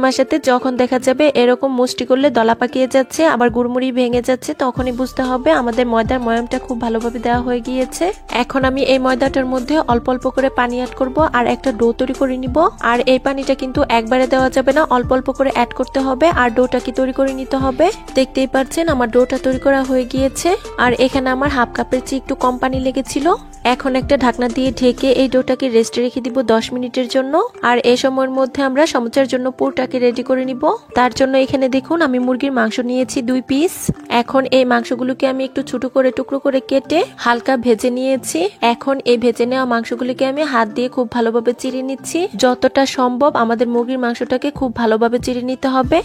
S1: মেশাতে যখন দেখা যাবে এরকম মুষ্টি করলে দলা পাকিয়ে যাচ্ছে, আবার গুড়মুড়ি ভেঙে যাচ্ছে, তখনই বুঝতে হবে আমাদের ময়দার ময়ামটা খুব ভালোভাবে দেওয়া হয়ে গিয়েছে। এখন আমি এই ময়দাটার মধ্যে অল্প অল্প করে পানি অ্যাড করব আর একটা ডো তৈরি করে নিব। আর এই পানিটা কিন্তু একবারে দেওয়া যাবে না, অল্প অল্প করে অ্যাড করতে হবে আর ডোটাকে তৈরি করে নিতে হবে। দেখতেই পাচ্ছেন আমার ডোটা তৈরি করা হয়ে গিয়েছে। আর এখানে আমার হাফ কাপের চেয়ে একটু কম পানি লেগেছিল। এখন একটা ঢাকনা দিয়ে ঢেকে এই ডোটাকে রেস্টে রেখে দিব 10 মিনিটের জন্য। আর এই সময়ের মধ্যে আমরা সমোসার জন্য পুরটাকে রেডি করে নিব। তার জন্য এখানে দেখুন আমি মুরগির মাংস নিয়েছি 2 পিস। এখন এই মাংসগুলোকে আমি একটু ছোট করে টুকরো করে কেটে হালকা ভেজে নিয়েছি। এখন এই ভেজে নেওয়া মাংসগুলোকে আমি হাত দিয়ে খুব ভালোভাবে চিড়ে নিচ্ছি। যতটা সম্ভব আমাদের মুরগির মাংসটাকে খুব ভালোভাবে চিড়ে নিতে হবে।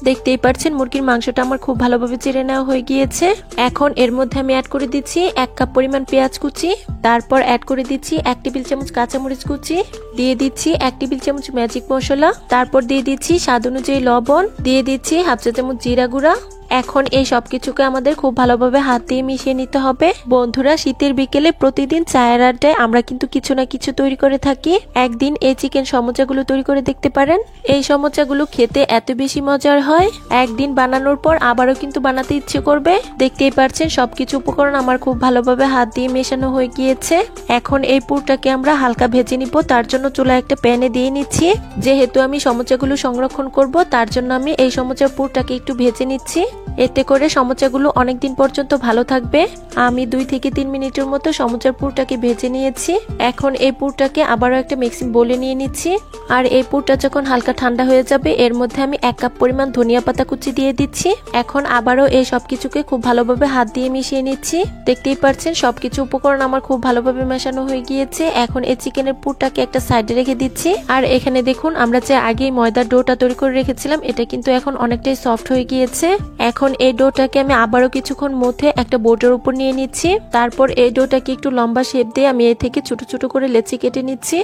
S1: দেখতেই পাচ্ছেন মুরগির মাংসটা আমার খুব ভালোভাবে চিড়ে নেওয়া হয়ে গিয়েছে। এখন এর মধ্যে আমি অ্যাড করে দিচ্ছি 1 কাপ পরিমাণ পেঁয়াজ কুচি, তারপর অ্যাড করে দিচ্ছি 1 টেবিল চামচ কাঁচামরিচ কুচি, দিয়ে দিচ্ছি 1 টেবিল চামচ ম্যাজিক মশলা, তারপর দিয়ে দিচ্ছি স্বাদ অনুযায়ী লবণ, দিয়ে দিচ্ছি হাফ চা চামচ জিরা গুঁড়া। এখন এই সবকিছুকে আমাদের খুব ভালোভাবে হাত দিয়ে মিশিয়ে নিতে হবে। বন্ধুরা, শীতের বিকেলে প্রতিদিন চায়ের আড্ডায় আমরা কিন্তু কিছু না কিছু তৈরি করে থাকি। একদিন এই চিকেন সমোসাগুলো তৈরি করে দেখতে পারেন। এই সমোসাগুলো খেতে এত বেশি মজার হয়, একদিন বানানোর পর আবারও কিন্তু বানাতে ইচ্ছে করবে। দেখতেই পাচ্ছেন সবকিছু উপকরণ আমার খুব ভালোভাবে হাত দিয়ে মেশানো হয়ে গিয়েছে। এখন এই পুরটাকে আমরা হালকা ভেজে নিব। তার জন্য চুলায় একটা প্যানে দিয়ে নিচ্ছি। যেহেতু আমি সমোসাগুলো সংরক্ষণ করব, তার জন্য আমি এই সমোসার পুরটাকে একটু ভেজে নিচ্ছি। এতে করে সমোসাগুলো অনেকদিন পর্যন্ত ভালো থাকবে। আমি 2 থেকে 3 মিনিটের মতো সমোসার পুরটাকে ভেজে নিয়েছি। এখন এই পুরটাকে আবারও একটা মিক্সিং বোলে নিয়ে নিচ্ছি। আর এই পুরটা যখন হালকা ঠান্ডা হয়ে যাবে এর মধ্যে আমি 1 কাপ পরিমাণ ধনিয়া পাতা কুচি দিয়ে দিচ্ছি। এখন আবারও এই সবকিছুকে খুব ভালোভাবে হাত দিয়ে মিশিয়ে নিচ্ছি। দেখতেই পাচ্ছেন সবকিছু উপকরণ আমার খুব ভালোভাবে মেশানো হয়ে গিয়েছে। এখন এই চিকেনের পুরটাকে একটা সাইডে রেখে দিচ্ছি। আর এখানে দেখুন আমরা যে আগেই ময়দার ডোটা তৈরি করে রেখেছিলাম এটা কিন্তু এখন অনেকটাই সফট হয়ে গিয়েছে। এখন এই ডোটাকে আমি আবারও কিছুক্ষণ মধ্যে একটা বোর্ডের উপর নিয়ে নিচ্ছি। তারপর এই ডোটাকে একটু লম্বা শেপ দিয়ে আমি এর থেকে ছোট ছোট করে লেচি কেটে নিচ্ছি।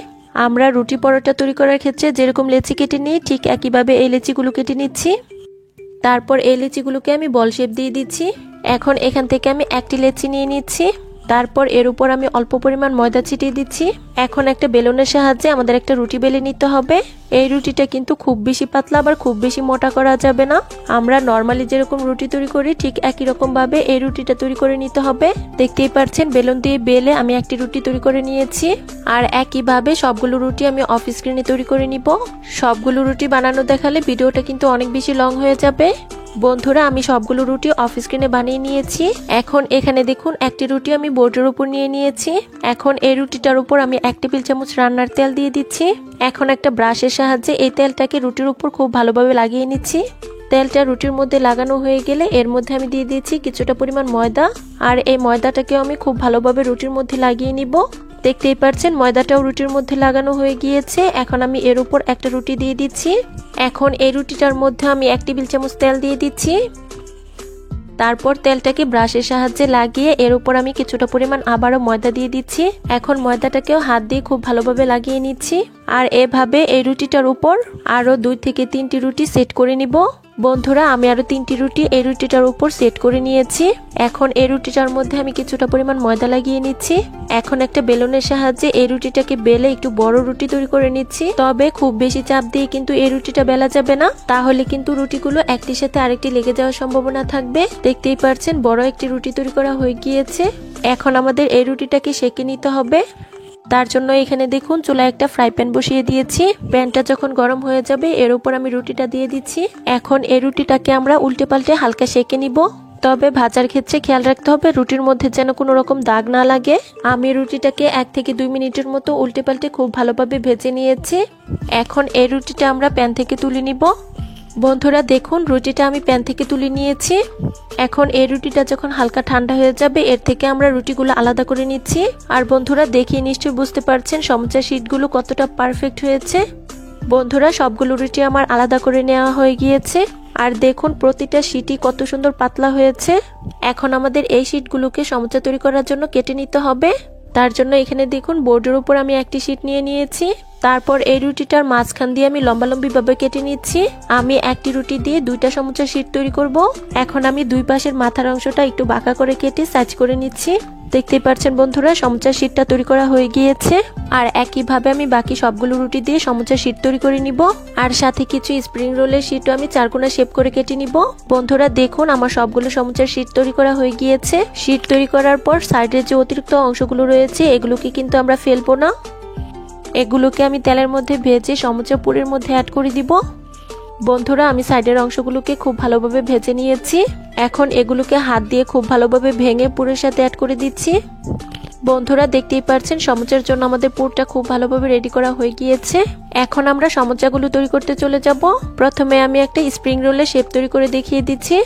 S1: আমরা রুটি পরোটা তৈরি করার ক্ষেত্রে যেরকম লেচি কেটে নিই ঠিক একইভাবে এই লেচিগুলো কেটে নিচ্ছি। তারপর এই লেচিগুলোকে আমি বল শেপ দিয়ে দিচ্ছি। এখন এখান থেকে আমি একটি লেচি নিয়ে নিচ্ছি। তারপর এর উপর আমি অল্প পরিমাণ ময়দা ছিটিয়ে দিচ্ছি। এখন একটা বেলুনের সাহায্যে আমাদের একটা রুটি বেলে নিতে হবে। এই রুটিটা কিন্তু খুব বেশি পাতলা আবার খুব বেশি মোটা করা যাবে না। আমরা নর্মালি যেরকম রুটি তৈরি করি ঠিক একই রকম ভাবে এই রুটিটা তৈরি করে নিতে হবে। দেখতেই পাচ্ছেন বেলুন দিয়ে বেলে আমি একটি রুটি তৈরি করে নিয়েছি। আর একইভাবে সবগুলো রুটি আমি অফ স্ক্রিনে তৈরি করে নিব। সবগুলো রুটি বানানো দেখালে ভিডিওটা কিন্তু অনেক বেশি লং হয়ে যাবে। বন্ধুরা, আমি সবগুলো রুটি অফ স্ক্রিনে বানিয়ে নিয়েছি। এখন এখানে দেখুন একটি রুটি আমি বোর্ডের উপর নিয়ে নিয়েছি। এখন এই রুটিটার উপর আমি 1 টেবিল চামচ রান্নার তেল দিয়ে দিচ্ছি। এখন একটা ব্রাশের সাহায্যে এই তেলটাকে রুটির উপর খুব ভালোভাবে লাগিয়ে নিচ্ছি। তেলটা রুটির মধ্যে লাগানো হয়ে গেলে এর মধ্যে আমি দিয়ে দিচ্ছি কিছুটা পরিমাণ ময়দা। আর এই ময়দাটাকেও আমি খুব ভালোভাবে রুটির মধ্যে লাগিয়ে নিব। দেখতেই পাচ্ছেন ময়দাটাও রুটির মধ্যে লাগানো হয়ে গিয়েছে। এখন আমি এর উপর একটা রুটি দিয়ে দিচ্ছি। এখন এই রুটিটার মধ্যে আমি 1 টেবিল চামচ তেল দিয়ে দিচ্ছি। তারপর তেলটাকে ব্রাশের সাহায্যে লাগিয়ে এর উপর আমি কিছুটা পরিমাণ আবারও ময়দা দিয়ে দিচ্ছি। এখন ময়দাটাকেও হাত দিয়ে খুব ভালোভাবে লাগিয়ে নিচ্ছি। আর এভাবে এই রুটিটার উপর আরো 2 থেকে 3টি রুটি সেট করে নিব। বন্ধুরা, আমি আরো 3টি রুটি এই রুটিটার উপর সেট করে নিয়েছি। এখন এই রুটিটার মধ্যে আমি কিছুটা পরিমাণ ময়দা লাগিয়ে নিচ্ছি। এখন একটা বেলুনের সাহায্যে এই রুটিটাকে বেলে একটু বড় রুটি তৈরি করে নিচ্ছি। তবে খুব বেশি চাপ দিয়ে কিন্তু এই রুটিটা বেলা যাবে না, তাহলে কিন্তু রুটিগুলো একটির সাথে আরেকটি লেগে যাওয়ার সম্ভাবনা থাকবে। দেখতেই পাচ্ছেন বড় একটি রুটি তৈরি করা হয়ে গিয়েছে। এখন আমাদের এই রুটিটাকে সেঁকে নিতে হবে। তার জন্য এখানে দেখুন চুলায় একটা ফ্রাই প্যান বসিয়ে দিয়েছি। প্যানটা যখন গরম হয়ে যাবে এর উপর আমি রুটিটা দিয়ে দিচ্ছি। এখন এই রুটিটাকে আমরা উল্টে পাল্টে হালকা সেঁকে নিব। তবে ভাজার ক্ষেত্রে খেয়াল রাখতে হবে রুটির মধ্যে যেন কোনো রকম দাগ না লাগে। আমি রুটিটাকে 1 থেকে 2 মিনিটের মতো উল্টে পাল্টে খুব ভালোভাবে ভেজে নিয়েছি। এখন এই রুটিটা আমরা প্যান থেকে তুলে নিব। বন্ধুরা দেখুন রুটিটা আমি প্যান থেকে তুলে নিয়েছি। এখন এই রুটিটা যখন হালকা ঠান্ডা হয়ে যাবে এর থেকে আমরা রুটিগুলো আলাদা করে নিচ্ছি। আর বন্ধুরা দেখিয়ে নিশ্চয়ই বুঝতে পারছেন সমোসার শীটগুলো কতটা পারফেক্ট হয়েছে। বন্ধুরা সবগুলো রুটি আমার আলাদা করে নেওয়া হয়ে গিয়েছে। আর দেখুন প্রতিটা শীটই কত সুন্দর পাতলা হয়েছে। এখন আমাদের এই শীটগুলোকে সমোসা তৈরি করার জন্য কেটে নিতে হবে। তার জন্য এখানে দেখুন বোর্ডের উপর আমি একটি শীট নিয়ে নিয়েছি। তারপর এই রুটিটার মাঝখান দিয়ে আমি লম্বালম্বি ভাবে কেটে নিচ্ছি। আমি একটি রুটি দিয়ে 2টা সমোসার শীট তৈরি করব। এখন আমি 2 পাশের মাথার অংশটা একটু বাঁকা করে কেটে সাইজ করে নিচ্ছি। দেখতেই পাচ্ছেন বন্ধুরা সমুচার শীটটা তৈরি করা হয়ে গিয়েছে। আর একইভাবে আমি বাকি সবগুলো রুটি দিয়ে সমুচার শীট তৈরি করে নিব। আর সাথে কিছু স্প্রিং রোলের শীটও আমি চারকোনা শেপ করে কেটে নিব। বন্ধুরা দেখুন আমার সবগুলো সমুচার শীট তৈরি করা হয়ে গিয়েছে। শীট তৈরি করার পর সাইডের যে অতিরিক্ত অংশগুলো রয়েছে এগুলোকে কিন্তু আমরা ফেলবো না। এগুলোকে আমি তেলের মধ্যে ভেজে সমুচা পুরের মধ্যে অ্যাড করে দিব। বন্ধুরা আমি সাইডের অংশগুলোকে খুব ভালোভাবে ভেজে নিয়েছি। এখন এগুলোকে হাত দিয়ে খুব ভালোভাবে ভেঙে পুরের সাথে অ্যাড করে দিচ্ছি। বন্ধুরা দেখতেই পাচ্ছেন সমুচার জন্য আমাদের পুরটা খুব ভালোভাবে রেডি করা হয়ে গিয়েছে। এখন আমরা সমুচাগুলো তৈরি করতে চলে যাব। প্রথমে আমি একটা স্প্রিং রোলের শেপ তৈরি করে দেখিয়ে দিচ্ছি।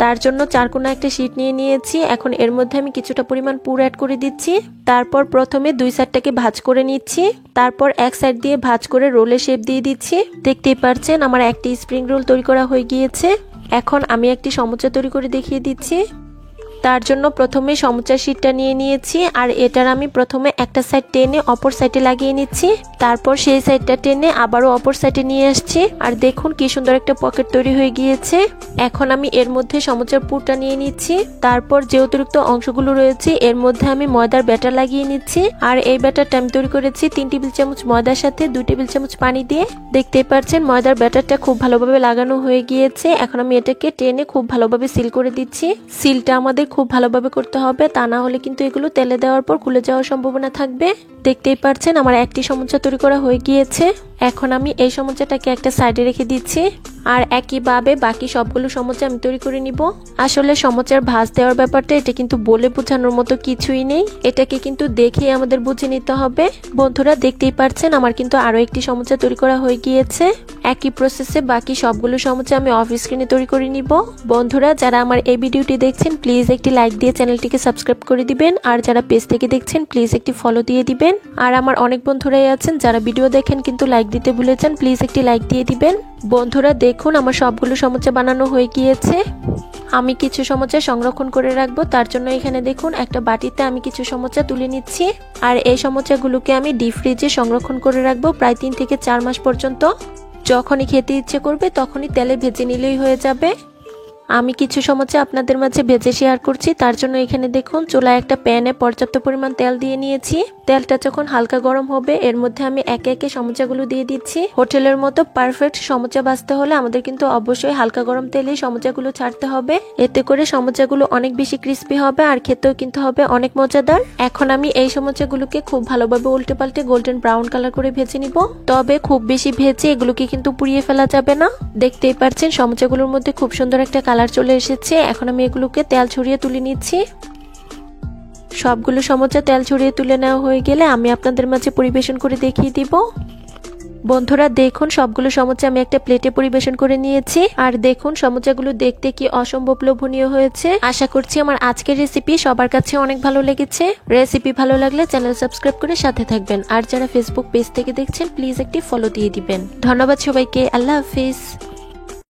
S1: তার জন্য চারকোনা একটা শীট নিয়ে নিয়েছি। এখন এর মধ্যে আমি কিছুটা পরিমাণ পুর অ্যাড করে দিচ্ছি। তারপর প্রথমে দুই সাইডটাকে ভাঁজ করে নিচ্ছি। তারপর এক সাইড দিয়ে ভাঁজ করে রোলের শেপ দিয়ে দিচ্ছি। দেখতেই পাচ্ছেন আমার একটি স্প্রিং রোল তৈরি করা হয়ে গিয়েছে। এখন আমি একটি সমুচা তৈরি করে দেখিয়ে দিচ্ছি। তার জন্য প্রথমে সমুচার শীটটা নিয়ে নিয়েছি আর এটার আমি প্রথমে একটা সাইড টেনে অপর সাইডে লাগিয়ে নিচ্ছি। তারপর সেই সাইডটা টেনে আবারও অপর সাইডে নিয়ে আসছি। আর দেখুন কি সুন্দর একটা পকেট তৈরি হয়ে গিয়েছে। এখন আমি এর মধ্যে সমুচার পুরটা নিয়ে নিচ্ছি। তারপর যে অতিরিক্ত অংশগুলো রয়েছে এর মধ্যে আমি ময়দার ব্যাটার লাগিয়ে নিচ্ছি। আর এই ব্যাটারটা আমি তৈরি করেছি 3 টেবিল চামচ ময়দার সাথে 2 টেবিল চামচ পানি দিয়ে। দেখতেই পাচ্ছেন ময়দার ব্যাটারটা খুব ভালোভাবে লাগানো হয়ে গিয়েছে। এখন আমি এটাকে টেনে খুব ভালোভাবে সিল করে দিচ্ছি। সিলটা আমাদের খুব ভালোভাবে করতে হবে, তা না হলে কিন্তু এগুলো তেলে দেওয়ার পর খুলে যাওয়ার সম্ভাবনা থাকবে। দেখতেই পাচ্ছেন আমার একটি সমুচা তৈরি করা হয়ে গিয়েছে। এখন আমি এই সমুচাটাকে একটা সাইডে রেখে দিচ্ছি। আর একইভাবে বাকি সবগুলো সমুচা আমি তৈরি করে নিব। আসলে সমুচার ভাঁজ দেওয়ার ব্যাপারটা এটা কিন্তু বলে বোঝানোর মতো কিছুই নেই, এটাকে কিন্তু দেখেই আমাদের বুঝে নিতে হবে। বন্ধুরা দেখতেই পাচ্ছেন আমার কিন্তু আরো একটি সমুচা তৈরি করা হয়ে গিয়েছে। একই প্রসেসে বাকি সবগুলো সমুচা আমি অফ স্ক্রিনে তৈরি করে নিব। বন্ধুরা যারা আমার এই ভিডিওটি দেখছেন প্লিজ একটি লাইক দিয়ে চ্যানেলটিকে সাবস্ক্রাইব করে দিবেন। আর যারা পেজ থেকে দেখছেন প্লিজ একটি ফলো দিয়ে দিবেন। আর আমার অনেক বন্ধুরাই আছেন যারা ভিডিও দেখেন কিন্তু লাইক দিতে ভুলে যান, প্লিজ একটি লাইক দিয়ে দিবেন। বন্ধুরা দেখুন আমার সবগুলো সমুচা বানানো হয়ে গিয়েছে। আমি কিছু সমুচা সংরক্ষণ করে রাখবো, তার জন্য এখানে দেখুন একটা বাটিতে আমি কিছু সমুচা তুলে নিচ্ছি। আর এই সমুচাগুলোকে আমি ডিপ ফ্রিজে সংরক্ষণ করে রাখবো প্রায় 3 থেকে 4 মাস পর্যন্ত। যখনই খেতে ইচ্ছে করবে তখনই তেলে ভেজে নিলেই হয়ে যাবে। আমি কিছু সমুচা আপনাদের মাঝে ভেজে শেয়ার করছি। তার জন্য এখানে দেখুন চুলায় একটা প্যানে পর্যাপ্ত পরিমাণ তেল দিয়ে নিয়েছি। তেলটা যখন হালকা গরম হবে এর মধ্যে আমি একে একে সমুচাগুলো দিয়ে দিচ্ছি। হোটেলের মতো পারফেক্ট সমুচা ভাজতে হলে আমাদের কিন্তু অবশ্যই হালকা গরম তেলেই সমুচাগুলো ছাড়তে হবে। এতে করে সমুচাগুলো অনেক বেশি ক্রিস্পি হবে আর খেতেও কিন্তু হবে অনেক মজাদার। এখন আমি এই সমুচাগুলোকে খুব ভালোভাবে উল্টে পাল্টে গোল্ডেন ব্রাউন কালার করে ভেজে নিব। তবে খুব বেশি ভেজে এগুলোকে কিন্তু পুড়িয়ে ফেলা যাবে না। দেখতেই পাচ্ছেন সমুচাগুলোর মধ্যে খুব সুন্দর একটা কালার চলে এসেছে। এখন আমি এগুলোকে তেল ছড়িয়ে তুলে নিচ্ছি। সবগুলো সমুচা তেল ছড়িয়ে তুলে নেওয়া হয়ে গেলে আমি আপনাদের মাঝে পরিবেশন করে দেখিয়ে দিব। বন্ধুরা দেখুন সবগুলো সমুচা আমি একটা প্লেটে পরিবেশন করে নিয়েছি। আর দেখুন সমুচাগুলো দেখতে কি অসম্ভব লোভনীয় হয়েছে। আশা করছি আমার আজকের রেসিপি সবার কাছে অনেক ভালো লেগেছে। রেসিপি ভালো লাগলে চ্যানেল সাবস্ক্রাইব করে সাথে থাকবেন। আর যারা ফেসবুক পেজ থেকে দেখছেন প্লিজ একটি ফলো দিয়ে দিবেন। ধন্যবাদ সবাইকে। আল্লাহ হাফিজ।